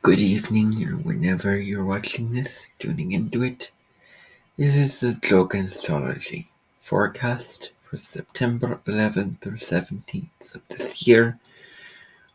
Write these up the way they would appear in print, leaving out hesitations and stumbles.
Good evening, or whenever you're watching this, tuning into it. This is the Gjokan Astrology forecast for September 11th through 17th of this year.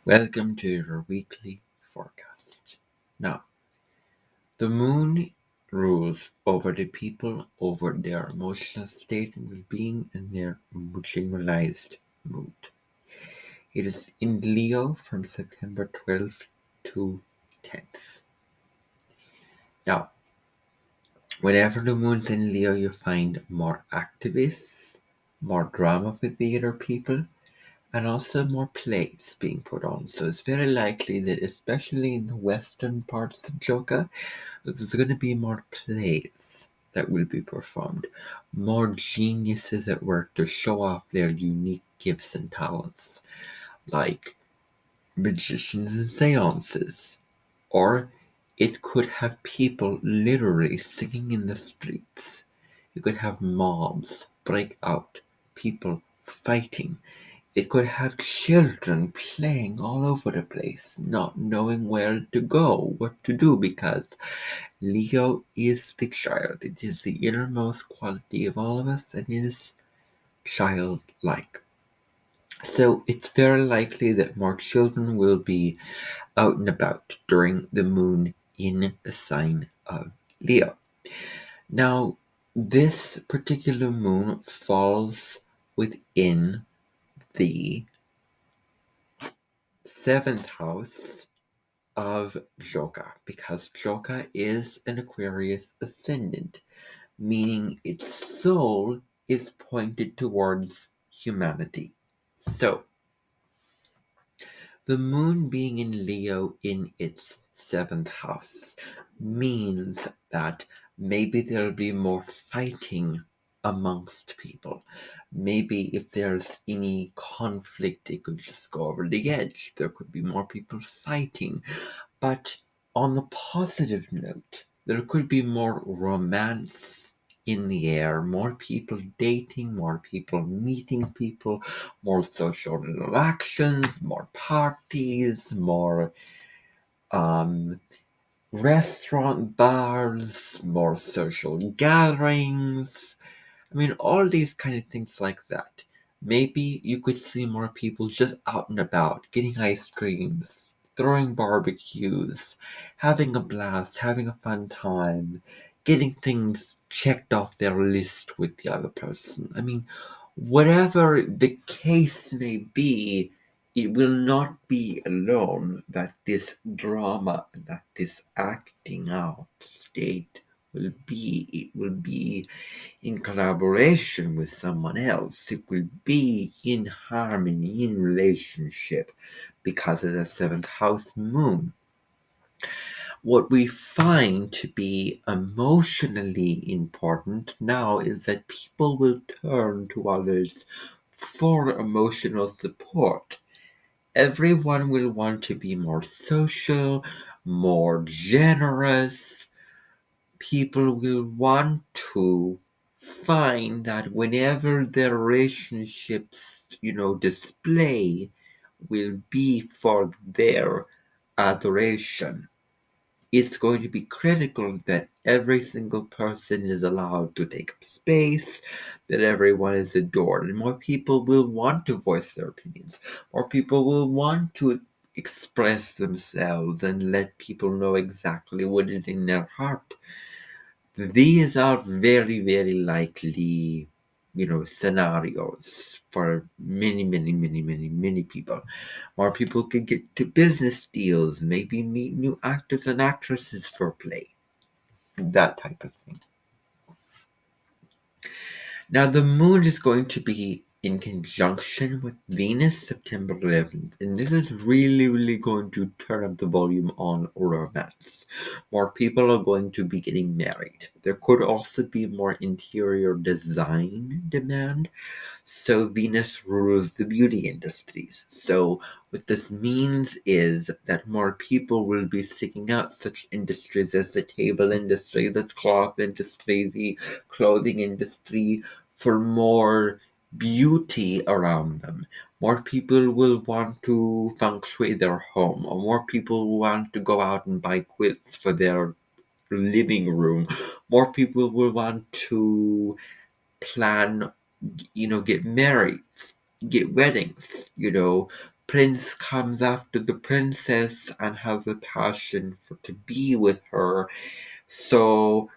Welcome to your weekly forecast. Now, the moon rules over the people, over their emotional state and well-being, and their generalized mood. It is in Leo from September 12th to 10th. Now, whenever the moon's in Leo, you find more activists, more drama with the other people, and also more plays being put on. So it's very likely that, especially in the western parts of Gjoka, there's going to be more plays that will be performed, more geniuses at work to show off their unique gifts and talents, like magicians and seances. Or it could have people literally singing in the streets. You could have mobs break out, people fighting. It could have children playing all over the place, not knowing where to go, what to do, because Leo is the child. It is the innermost quality of all of us, and it is childlike. So it's very likely that more children will be out and about during the moon in the sign of Leo. Now, this particular moon falls within the seventh house of Gjoka, because Gjoka is an Aquarius ascendant, meaning its soul is pointed towards humanity. So, the moon being in Leo in its seventh house means that maybe there'll be more fighting amongst people. Maybe if there's any conflict, it could just go over the edge. There could be more people fighting. But on the positive note, there could be more romance in the air, more people dating, more people meeting people, more social interactions, more parties, more um, restaurant bars, more social gatherings. I mean, all these kind of things like that. Maybe you could see more people just out and about, getting ice creams, throwing barbecues, having a blast, having a fun time, getting things checked off their list with the other person. I mean, whatever the case may be, it will not be alone that this drama, that this acting out state will be. It will be in collaboration with someone else. It will be in harmony, in relationship, because of the seventh house moon. What we find to be emotionally important now is that people will turn to others for emotional support. Everyone will want to be more social, more generous. People will want to find that whenever their relationships, display will be for their adoration. It's going to be critical that every single person is allowed to take up space, that everyone is adored, and more people will want to voice their opinions. More people will want to express themselves and let people know exactly what is in their heart. These are very, very likely, scenarios for many, many, many, many, many people. More people can get to business deals, maybe meet new actors and actresses for play, that type of thing. Now, the moon is going to be in conjunction with Venus September 11th, and this is really, really going to turn up the volume on romance. More people are going to be getting married. There could also be more interior design demand. So Venus rules the beauty industries. So what this means is that more people will be seeking out such industries as the table industry, the cloth industry, the clothing industry, for more beauty around them, More people will want to feng shui their home, or more people will want to go out and buy quilts for their living room. More people will want to plan, get married, get weddings. Prince comes after the princess and has a passion for to be with her. So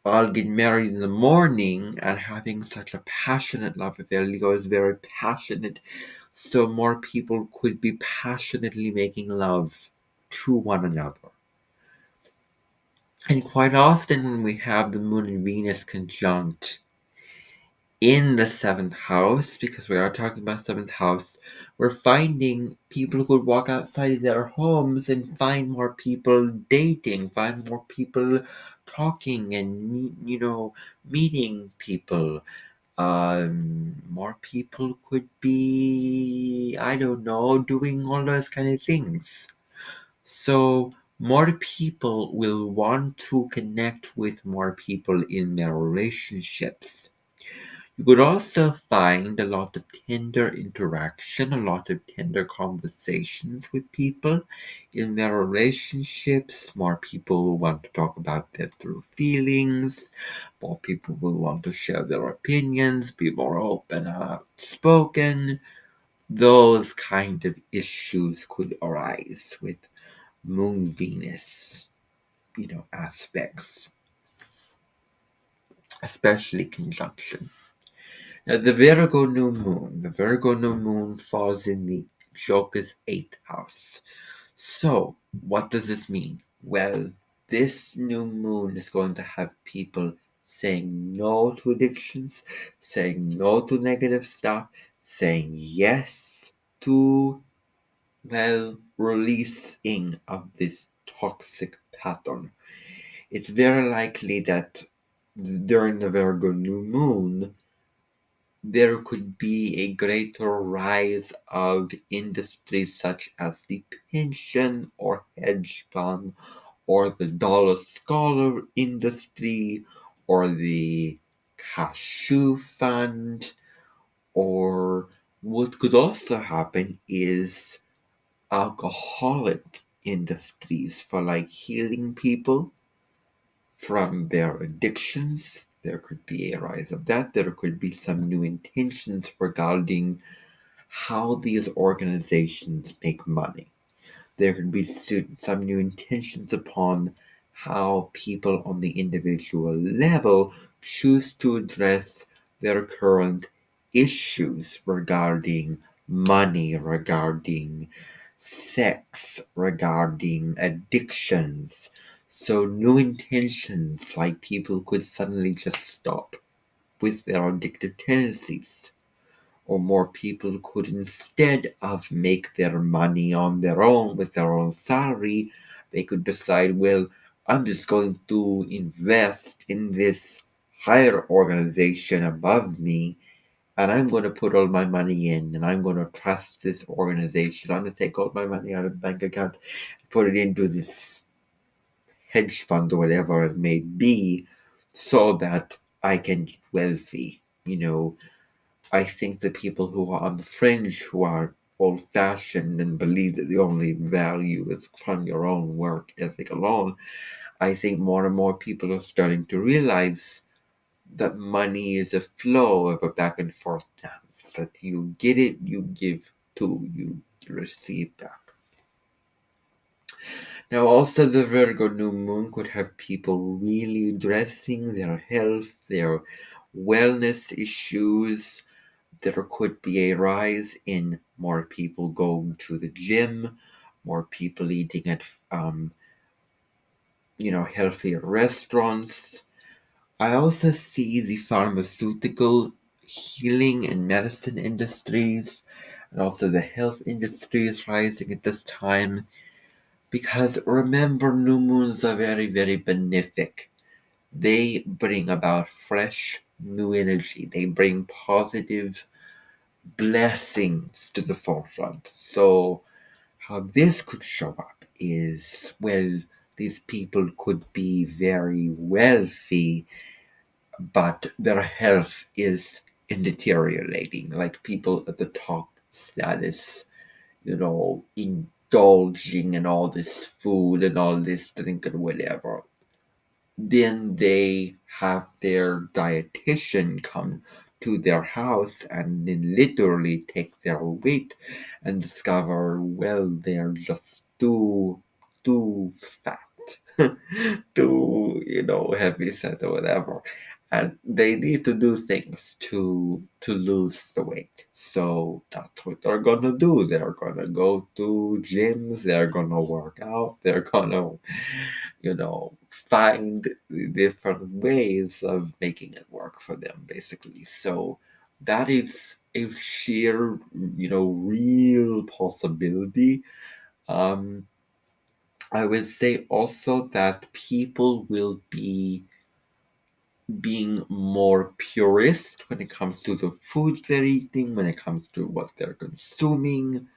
I'll get married in the morning, and having such a passionate love affair. Leo is very passionate, so more people could be passionately making love to one another. And quite often, when we have the Moon and Venus conjunct in the seventh house, because we are talking about seventh house, we're finding people who would walk outside of their homes and find more people dating, find more people talking and meeting people. More people could be, I don't know, doing all those kind of things. So more people will want to connect with more people in their relationships. You could also find a lot of tender interaction, a lot of tender conversations with people in their relationships. More people will want to talk about their true feelings. More people will want to share their opinions, be more open and outspoken. Those kind of issues could arise with Moon Venus, aspects, especially conjunction. Now, the Virgo new moon falls in the Gjoka's eighth house. So, what does this mean? Well, this new moon is going to have people saying no to addictions, saying no to negative stuff, saying yes to, well, releasing of this toxic pattern. It's very likely that during the Virgo new moon, there could be a greater rise of industries such as the pension or hedge fund or the dollar scholar industry or the cashew fund. Or what could also happen is alcoholic industries for like healing people from their addictions. There could be a rise of that. There could be some new intentions regarding how these organizations make money. There could be some new intentions upon how people on the individual level choose to address their current issues regarding money, regarding sex, regarding addictions. So, new intentions, like people could suddenly just stop with their addictive tendencies, or more people could, instead of make their money on their own with their own salary, they could decide, well, I'm just going to invest in this higher organization above me, and I'm going to put all my money in, and I'm going to trust this organization. I'm going to take all my money out of the bank account, put it into this hedge fund or whatever it may be, so that I can get wealthy. I think the people who are on the fringe, who are old fashioned and believe that the only value is from your own work ethic alone, I think more and more people are starting to realize that money is a flow of a back and forth dance. That you get it, you give too, you receive back. Now, also, the Virgo new moon could have people really addressing their health, their wellness issues. There could be a rise in more people going to the gym, more people eating at healthier restaurants. I also see the pharmaceutical, healing and medicine industries, and also the health industries rising at this time. Because remember, new moons are very, very benefic. They bring about fresh, new energy. They bring positive blessings to the forefront. So, how this could show up is, well, these people could be very wealthy, but their health is in deteriorating. Like people at the top status, indulging in all this food and all this drink and whatever. Then they have their dietitian come to their house and then literally take their weight and discover, well, they're just too fat, too, heavy set or whatever. And they need to do things to lose the weight. So that's what they're gonna do. They're gonna go to gyms, they're gonna work out, they're gonna find different ways of making it work for them, basically. So that is a sheer, real possibility. Um, I would say also that people will be being more purist when it comes to the foods they're eating, when it comes to what they're consuming.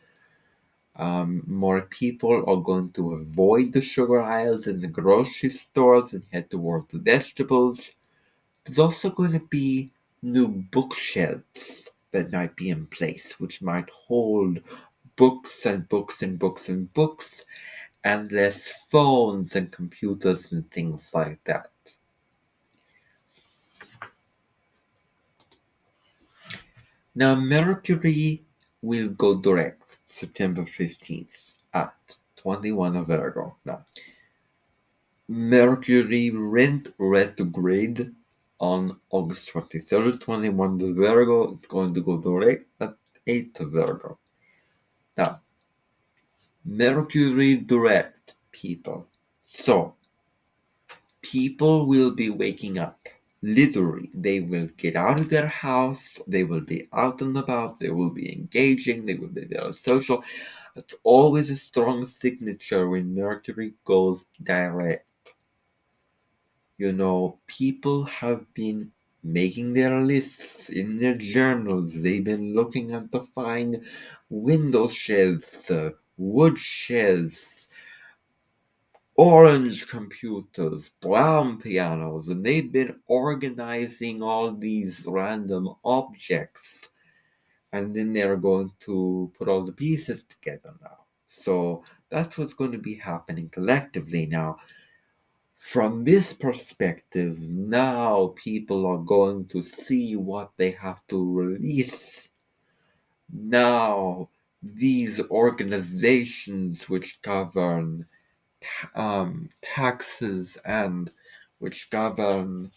More people are going to avoid the sugar aisles in the grocery stores and head towards the vegetables. There's also going to be new bookshelves that might be in place, which might hold books and books and books and books, and less phones and computers and things like that. Now, Mercury will go direct September 15th at 21 of Virgo. Now, Mercury went retrograde on August 23rd, 21 of Virgo. It's going to go direct at 8 of Virgo. Now, Mercury direct, people. So, people will be waking up. Literally, they will get out of their house, they will be out and about, they will be engaging, they will be very social. It's always a strong signature when Mercury goes direct. People have been making their lists in their journals. They've been looking at the fine window shelves, wood shelves, orange computers, brown pianos, and they've been organizing all these random objects. And then they're going to put all the pieces together now. So that's what's going to be happening collectively now. From this perspective, now people are going to see what they have to release. Now, these organizations which govern taxes and which govern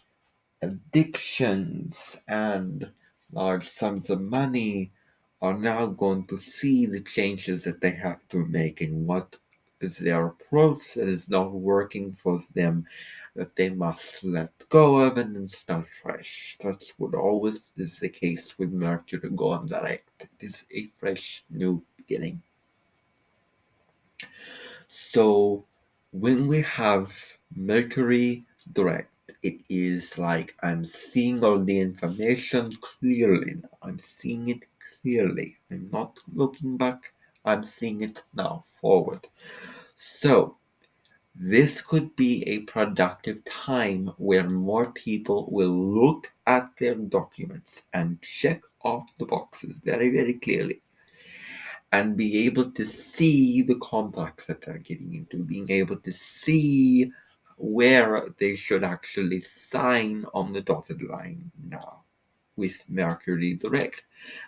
addictions and large sums of money are now going to see the changes that they have to make and what is their approach that is not working for them that they must let go of and then start fresh. That's what always is the case with Mercury going direct. It is a fresh new beginning. So when we have Mercury direct, it is like I'm seeing all the information clearly now. I'm seeing it clearly. I'm not looking back. I'm seeing it now forward. So this could be a productive time where more people will look at their documents and check off the boxes very, very clearly and be able to see the contracts that they're getting into, being able to see where they should actually sign on the dotted line now with Mercury Direct.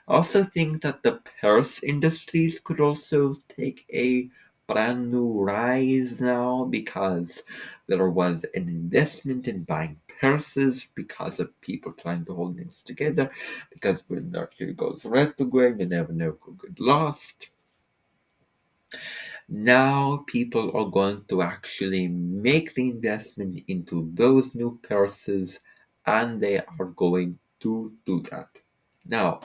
I also think that the purse industries could also take a brand new rise now because there was an investment in buying purses because of people trying to hold things together, because when Mercury goes retrograde you never know who could get lost. Now people are going to actually make the investment into those new purses and they are going to do that. Now,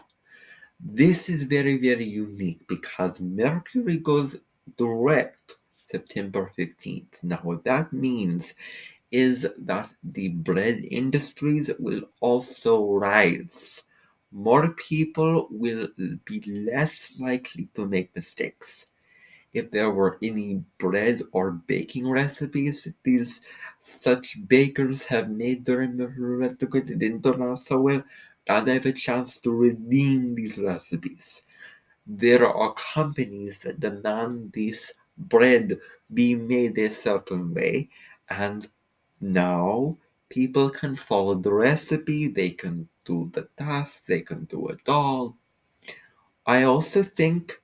this is very, very unique because Mercury goes direct September 15th. Now, what that means is that the bread industries will also rise. More people will be less likely to make mistakes. If there were any bread or baking recipes that these such bakers have made during the retrograde that didn't turn out so well, now they have a chance to redeem these recipes. there are companies that demand this bread be made a certain way, and now people can follow the recipe, they can do the task, they can do it all. I also think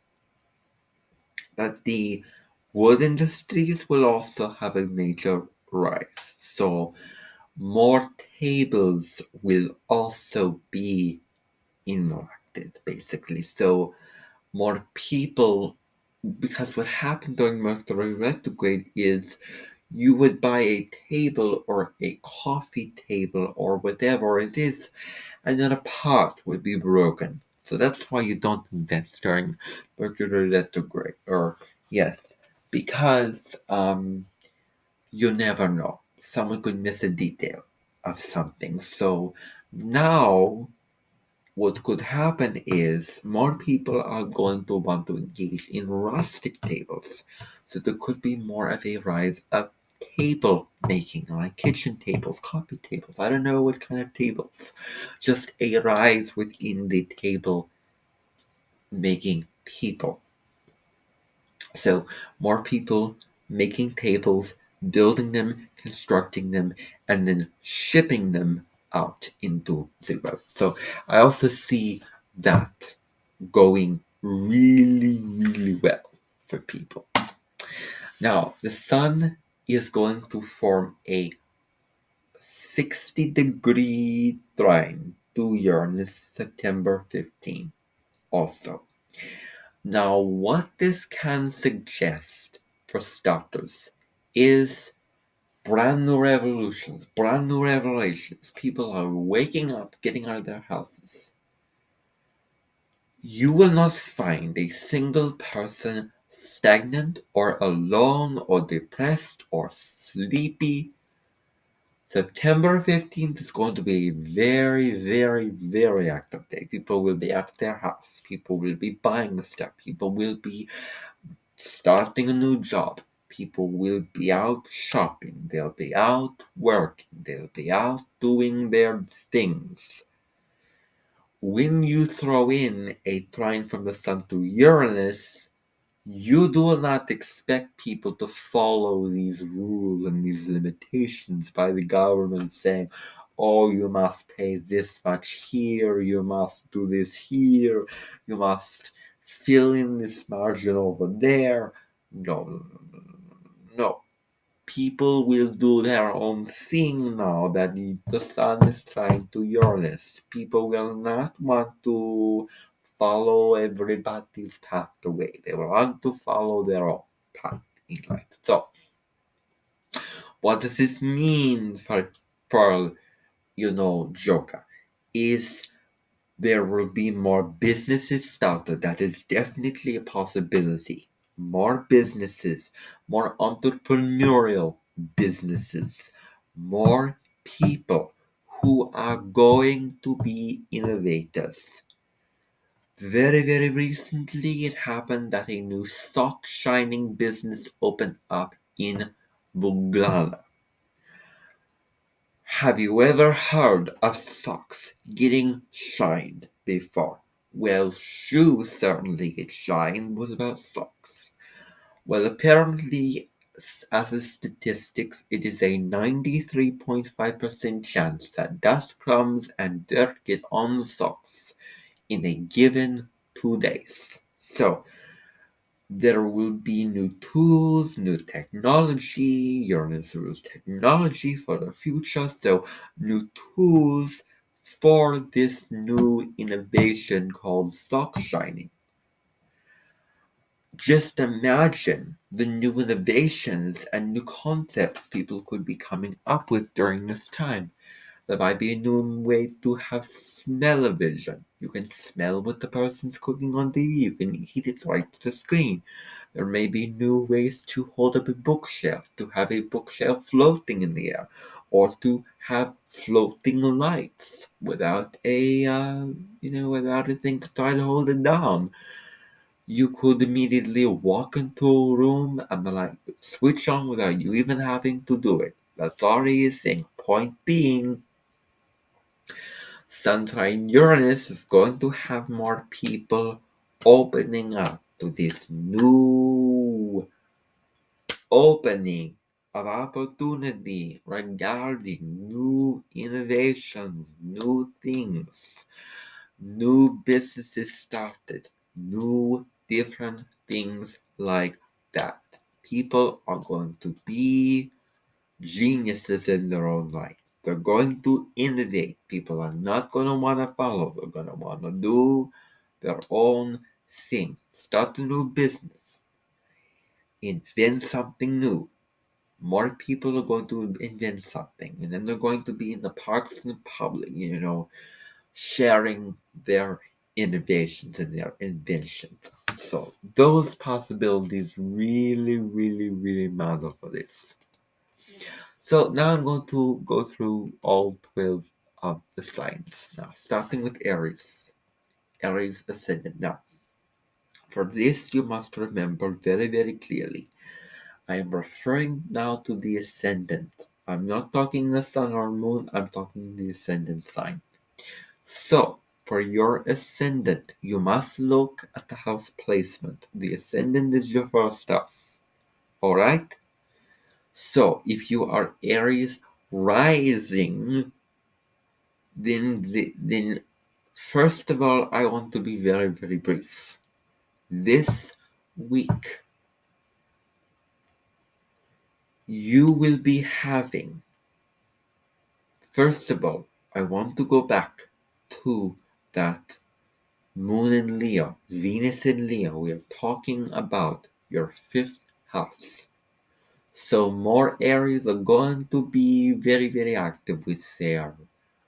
that the wood industries will also have a major rise. So more tables will also be erected, basically. So more people, because what happened during Mercury retrograde is you would buy a table or a coffee table or whatever it is, and then a part would be broken. So that's why you don't invest during Mercury retrograde. Or yes, because you never know. Someone could miss a detail of something. So now what could happen is more people are going to want to engage in rustic tables. So there could be more of a rise of table making, like kitchen tables, coffee tables. I don't know what kind of tables. Just a rise within the table making people. So more people making tables, building them, constructing them, and then shipping them out into the world. So I also see that going really, really well for people. Now, the sun is going to form a 60-degree trine to Uranus September 15 also. Now, what this can suggest, for starters, is brand new revolutions, brand new revelations. People are waking up, getting out of their houses. You will not find a single person stagnant or alone or depressed or sleepy. September 15th is going to be a very, very, very active day. People will be at their house. People will be buying stuff. People will be starting a new job. People will be out shopping. They'll be out working. They'll be out doing their things. When you throw in a trine from the sun to Uranus, you do not expect people to follow these rules and these limitations by the government saying, oh, you must pay this much here, you must do this here, you must fill in this margin over there. No, no, no, no, no, no. No. People will do their own thing now that the sun is trying to Uranus. People will not want to follow everybody's path away. They will want to follow their own path in life. So, what does this mean for Gjokan? Is there will be more businesses started. That is definitely a possibility. More businesses, more entrepreneurial businesses, more people who are going to be innovators. Very, very recently, it happened that a new sock shining business opened up in Buglana. Have you ever heard of socks getting shined before? Well, shoes certainly get shined. What about socks? Well, apparently, as a statistics, it is a 93.5% chance that dust, crumbs, and dirt get on the socks in a given 2 days. So, there will be new tools, new technology. Uranus rules technology for the future. So, new tools for this new innovation called sock shining. Just imagine the new innovations and new concepts people could be coming up with during this time. There might be a new way to have smell-o-vision. You can smell what the person's cooking on TV. You can heat it right to the screen. There may be new ways to hold up a bookshelf, to have a bookshelf floating in the air, or to have floating lights without without a thing to try to hold it down. You could immediately walk into a room and the light would switch on without you even having to do it. That's already a thing. Point being, Sun trine Uranus is going to have more people opening up to this new opening of opportunity regarding new innovations, new things, new businesses started, new different things like that. People are going to be geniuses in their own right. They're going to innovate. People are not going to want to follow. They're going to want to do their own thing. Start a new business. Invent something new. More people are going to invent something. And then they're going to be in the parks in public, sharing their innovations and their inventions. So those possibilities really, really, really matter for this. So now I'm going to go through all 12 of the signs. Now, starting with Aries. Aries ascendant. Now, for this, you must remember very, very clearly. I am referring now to the ascendant. I'm not talking the sun or moon, I'm talking the ascendant sign. So, for your ascendant, you must look at the house placement. The ascendant is your first house. Alright? So, if you are Aries rising, then first of all, I want to be very, very brief. This week, you will be having, first of all, I want to go back to that Moon in Leo, Venus in Leo. We are talking about your fifth house. So more Aries are going to be very, very active with their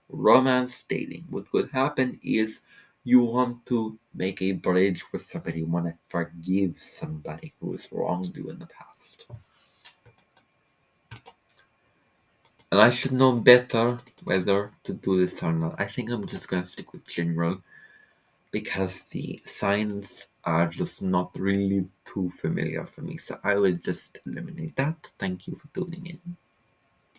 romance dating. What could happen is you want to make a bridge with somebody, you want to forgive somebody who has wronged you in the past. And I should know better whether to do this or not. I think I'm just gonna stick with general because the signs are just not really too familiar for me. So I will just eliminate that. Thank you for tuning in.